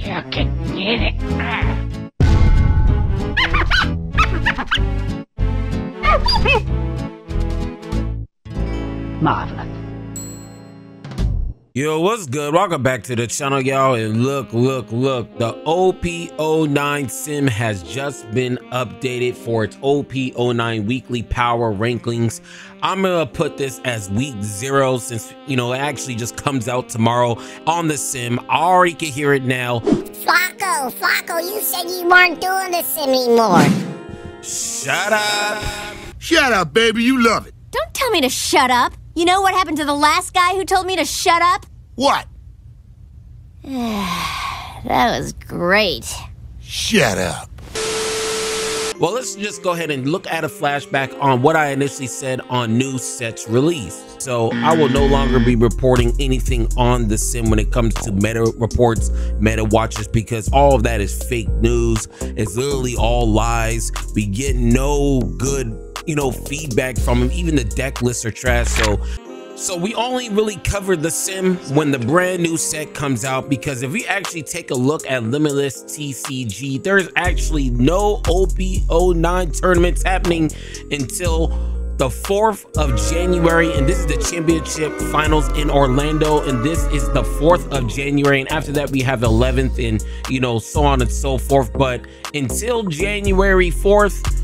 You can get it. Marvelous. Yo, what's good? Welcome back to the channel, y'all. And look, the OP09 sim has just been updated for its OP09 weekly power rankings. I'm gonna put this as week 0 since, you know, it actually just comes out tomorrow on the sim. I already can hear it now. Flacco, you said you weren't doing the sim anymore. Shut up. Shut up, baby. You love it. Don't tell me to shut up. You know what happened to the last guy who told me to shut up? What? That was great. Shut up. Well, let's just go ahead and look at a flashback on what I initially said on new sets released. So I will no longer be reporting anything on the sim when it comes to meta reports, meta watches, because all of that is fake news. It's literally all lies. We get no good, you know, feedback from them. Even the deck lists are trash. So we only really cover the sim when the brand new set comes out, because if we actually take a look at Limitless TCG, there's actually no OP09 tournaments happening until the 4th of January, and this is the championship finals in Orlando, and this is the 4th of January, and after that we have 11th, and you know, so on and so forth. But until January 4th,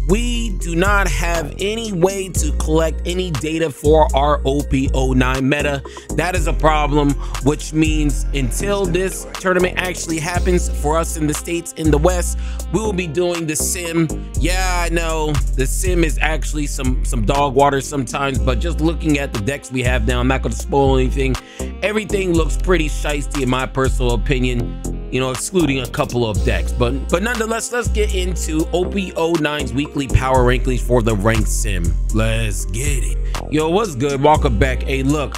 we do not have any way to collect any data for our OP09 meta. That is a problem, which means until this tournament actually happens for us in the States, in the West, we will be doing the sim. Yeah, I know the sim is actually some dog water sometimes, but just looking at the decks we have now, I'm not going to spoil anything. Everything looks pretty shiesty in my personal opinion, you know, excluding a couple of decks. But nonetheless, let's get into OP09's weekly power rankings for the ranked sim. Let's get it. Yo, what's good? Welcome back. Hey, look,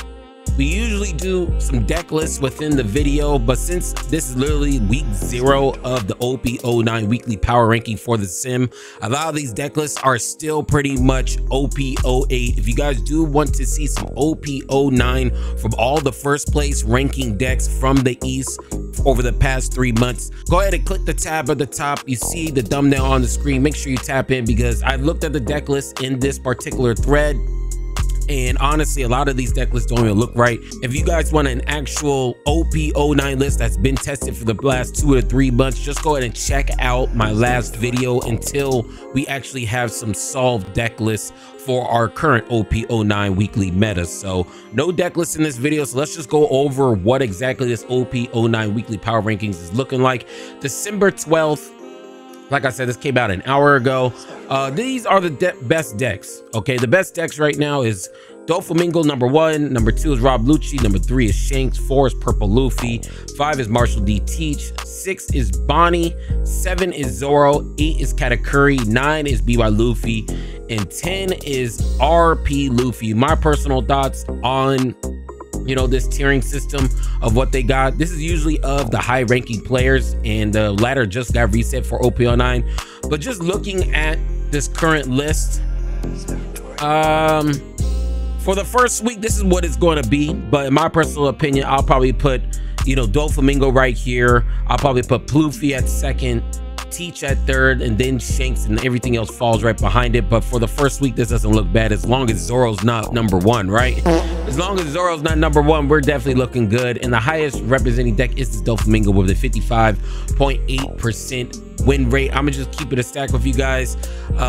we usually do some deck lists within the video, but since this is literally week 0 of the OP09 weekly power ranking for the sim, a lot of these deck lists are still pretty much OP08. If you guys do want to see some OP09 from all the first place ranking decks from the East over the past 3 months, go ahead and click the tab at the top. You see the thumbnail on the screen. Make sure you tap in, because I looked at the deck list in this particular thread, and honestly, a lot of these deck lists don't even look right. If you guys want an actual OP09 list that's been tested for the last 2 to 3 months, just go ahead and check out my last video until we actually have some solved deck lists for our current OP09 weekly meta. So no deck lists in this video, so let's just go over what exactly this OP09 weekly power rankings is looking like. December 12th, like I said, this came out an hour ago. These are the best decks. Okay, the best decks right now is ďufumingo number 1, number 2 is Rob Lucci, number 3 is Shanks, 4 is Purple Luffy, 5 is Marshall D. Teach, 6 is Bonnie, 7 is Zoro, 8 is Katakuri, 9 is BY Luffy, and 10 is RP Luffy. My personal thoughts on, you know, this tiering system of what they got. This is usually of the high ranking players, and the ladder just got reset for OP09. But just looking at this current list, for the first week, this is what it's going to be. But in my personal opinion, I'll probably put, you know, ďufumingo right here. I'll probably put Pluffy at 2nd, Teach at 3rd, and then Shanks, and everything else falls right behind it. But for the first week, this doesn't look bad, as long as Zoro's not number 1, right? As long as Zoro's not number 1, we're definitely looking good. And the highest representing deck is this ďufumingo with a 55.8% win rate. I'm gonna just keep it a stack with you guys.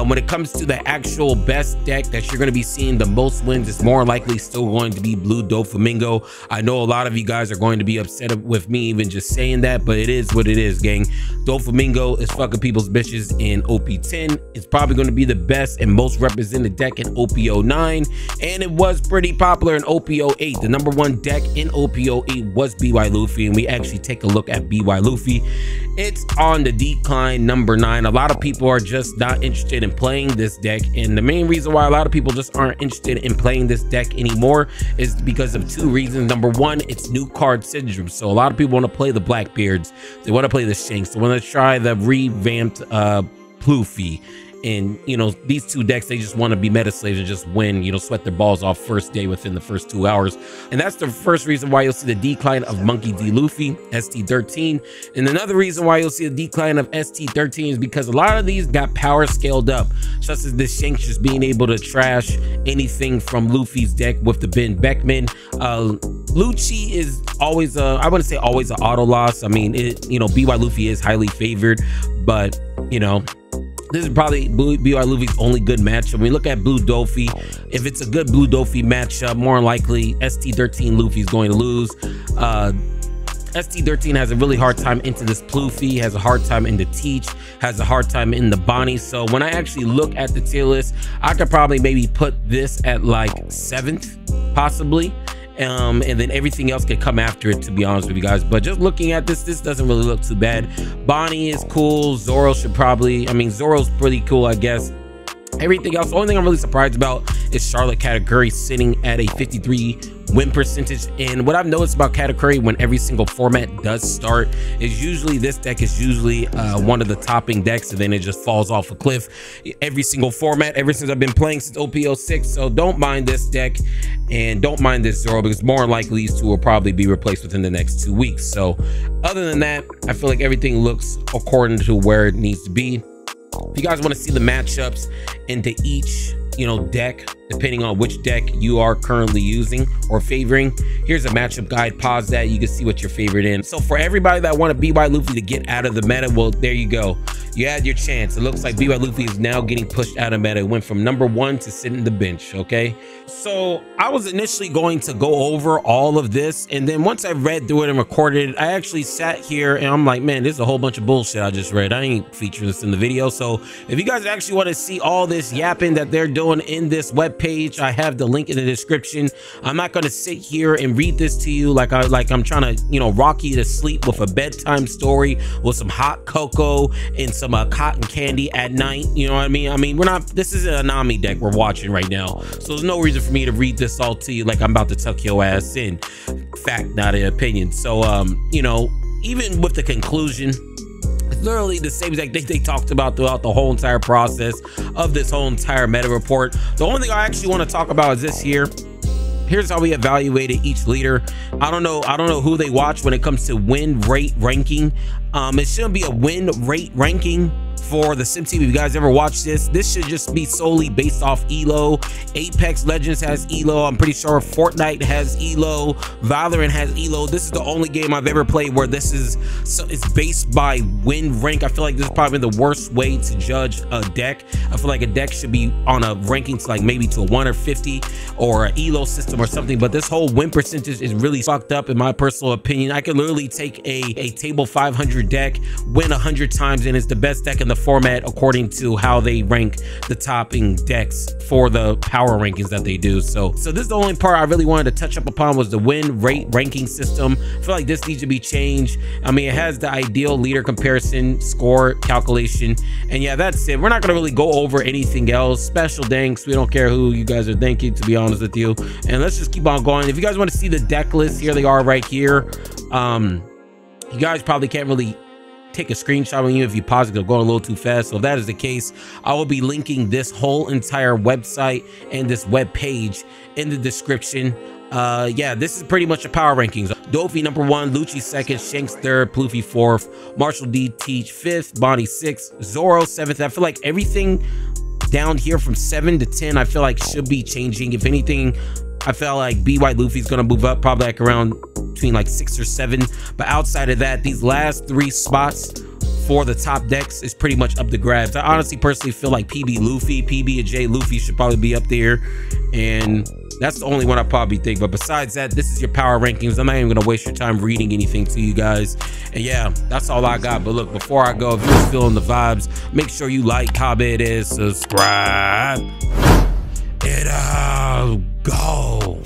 When it comes to the actual best deck that you're gonna be seeing the most wins, it's more likely still going to be blue ďufumingo. I know a lot of you guys are going to be upset with me even just saying that, but it is what it is, gang. ďufumingo is fucking people's bitches in OP10. It's probably going to be the best and most represented deck in OP09, and it was pretty popular in OP08. The number 1 deck in OP08 was BY Luffy, and we actually take a look at BY Luffy. It's on the decline, number 9. A lot of people are just not interested in playing this deck, and the main reason why a lot of people just aren't interested in playing this deck anymore is because of 2 reasons. Number 1, it's new card syndrome. So a lot of people want to play the Blackbeards, they want to play the Shanks, they want to try the revamped Pluffy, And, you know, these two decks, they just want to be meta slaves and just win, you know, sweat their balls off first day within the first 2 hours. And that's the first reason why you'll see the decline of Monkey D. Luffy, ST13. And another reason why you'll see the decline of ST13 is because a lot of these got power scaled up, such as this Shanks just being able to trash anything from Luffy's deck with the Ben Beckman. Lucci is always I wouldn't say always an auto loss. I mean, you know, BY Luffy is highly favored, but, you know, this is probably BY Luffy's only good matchup. When we look at Blue Doffy, if it's a good Blue Doffy matchup, more than likely ST13 Luffy's going to lose. ST13 has a really hard time into this Pluffy, has a hard time into Teach, has a hard time in the Bonnie. So when I actually look at the tier list, I could probably maybe put this at like 7th, possibly. And then everything else could come after it, to be honest with you guys. But just looking at this doesn't really look too bad. Bonnie is cool. Zoro should probably, I mean, Zoro's pretty cool, I guess. Everything else, the only thing I'm really surprised about is Charlotte Katakuri sitting at a 53 win percentage. And what I've noticed about Katakuri when every single format does start is usually this deck is usually one of the topping decks, and then it just falls off a cliff every single format ever since I've been playing since OP06. So don't mind this deck and don't mind this Zoro, because more than likely these two will probably be replaced within the next 2 weeks. So other than that, I feel like everything looks according to where it needs to be. If you guys want to see the matchups into each, you know, deck, depending on which deck you are currently using or favoring, here's a matchup guide. Pause that, you can see what your favorite in. So for everybody that want BY Luffy to get out of the meta, well, there you go. You had your chance. It looks like BY Luffy is now getting pushed out of meta. It went from #1 to sitting the bench. Okay, so I was initially going to go over all of this, and then once I read through it and recorded it, I actually sat here and I'm like, man, this is a whole bunch of bullshit I just read. I ain't featuring this in the video. So if you guys actually want to see all this yapping that they're doing in this web page, I have the link in the description. I'm not going to sit here and read this to you like I'm trying to, you know, rock you to sleep with a bedtime story with some hot cocoa and some cotton candy at night. You know what I mean? I mean, we're not, this is an Anami deck we're watching right now, so there's no reason for me to read this all to you like I'm about to tuck your ass in. Fact, not an opinion. So you know, even with the conclusion, it's literally the same exact thing they talked about throughout the whole entire process of this whole entire meta report. The only thing I actually want to talk about is this here. Here's how we evaluated each leader. I don't know who they watch when it comes to win rate ranking. It shouldn't be a win rate ranking for the Sim Team. If you guys ever watched this should just be solely based off ELO. Apex Legends has ELO. I'm pretty sure Fortnite has ELO. Valorant has ELO. This is the only game I've ever played where this is, so it's based by win rank. I feel like this is probably the worst way to judge a deck. I feel like a deck should be on a ranking to like maybe to a 1 or 50 or an ELO system or something. But this whole win percentage is really fucked up in my personal opinion. I could literally take a table 500 deck, win 100 times, and it's the best deck in the format according to how they rank the topping decks for the power rankings that they do. So this is the only part I really wanted to touch up upon, was the win rate ranking system. I feel like this needs to be changed. I mean, it has the ideal leader comparison score calculation, and yeah, that's it. We're not gonna really go over anything else. Special thanks, we don't care who you guys are thanking, to be honest with you, and let's just keep on going. If you guys want to see the deck list, here they are right here. You guys probably can't really take a screenshot on you if you pause it, it'll go a little too fast. So if that is the case, I will be linking this whole entire website and this web page in the description. Yeah, this is pretty much the power rankings. Doffy #1, Lucci 2nd, Shanks 3rd, Pluffy 4th, Marshall D Teach 5th, Bonnie 6th, Zoro 7th. I feel like everything down here from 7 to 10 I feel like should be changing. If anything, I feel like BY Luffy's gonna move up probably like around between like 6 or 7, but outside of that, these last 3 spots for the top decks is pretty much up to grabs. I honestly personally feel like PB Luffy, PB and J Luffy should probably be up there, and that's the only one I probably think. But besides that, this is your power rankings. I'm not even gonna waste your time reading anything to you guys, and yeah, that's all I got. But look, before I go, if you're feeling the vibes, make sure you like, comment, and subscribe. Go.